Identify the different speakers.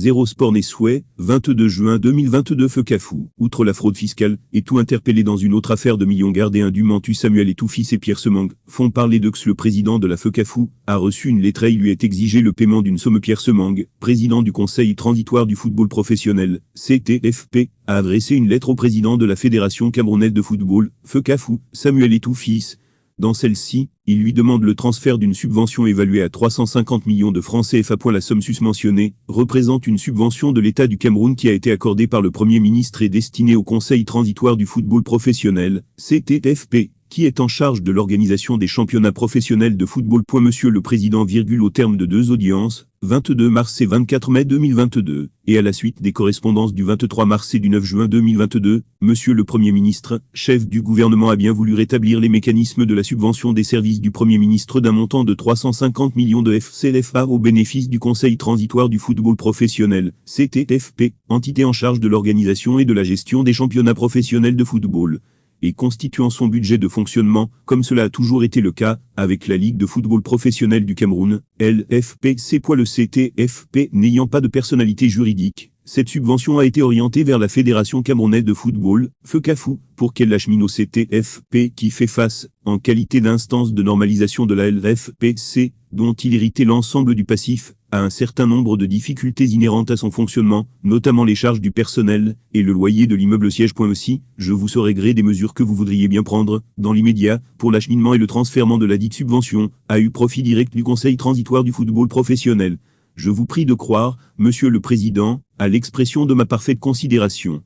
Speaker 1: Zéro sport n'est souhait, 22 juin 2022 Fekafou. Outre la fraude fiscale, et tout interpellé dans une autre affaire de millions gardés indûment Samuel Eto'o fils et Pierre Semang, font parler d'eux que le président de la Fekafou a reçu une lettre et il lui est exigé le paiement d'une somme. Pierre Semang, président du Conseil transitoire du football professionnel, CTFP, a adressé une lettre au président de la Fédération camerounaise de football, Fekafou, Samuel Eto'o fils. Dans celle-ci, il lui demande le transfert d'une subvention évaluée à 350 millions de francs CFA. La somme susmentionnée représente une subvention de l'État du Cameroun qui a été accordée par le Premier ministre et destinée au Conseil transitoire du football professionnel, CTFP, qui est en charge de l'organisation des championnats professionnels de football. Monsieur le Président, au terme de 2 audiences, 22 mars et 24 mai 2022, et à la suite des correspondances du 23 mars et du 9 juin 2022, Monsieur le Premier ministre, chef du gouvernement, a bien voulu rétablir les mécanismes de la subvention des services du Premier ministre d'un montant de 350 millions de FCFA au bénéfice du Conseil transitoire du football professionnel, CTFP, entité en charge de l'organisation et de la gestion des championnats professionnels de football, et constituant son budget de fonctionnement, comme cela a toujours été le cas, avec la Ligue de football professionnel du Cameroun, LFPC. Le CTFP n'ayant pas de personnalité juridique, cette subvention a été orientée vers la Fédération camerounaise de football, Fekafou, pour qu'elle l'achemine au CTFP qui fait face, en qualité d'instance de normalisation de la LFPC, dont il héritait l'ensemble du passif, à un certain nombre de difficultés inhérentes à son fonctionnement, notamment les charges du personnel, et le loyer de l'immeuble siège. Aussi, je vous saurai gré des mesures que vous voudriez bien prendre, dans l'immédiat, pour l'acheminement et le transfèrement de la dite subvention, à profit direct du Conseil transitoire du football professionnel. Je vous prie de croire, Monsieur le Président, à l'expression de ma parfaite considération.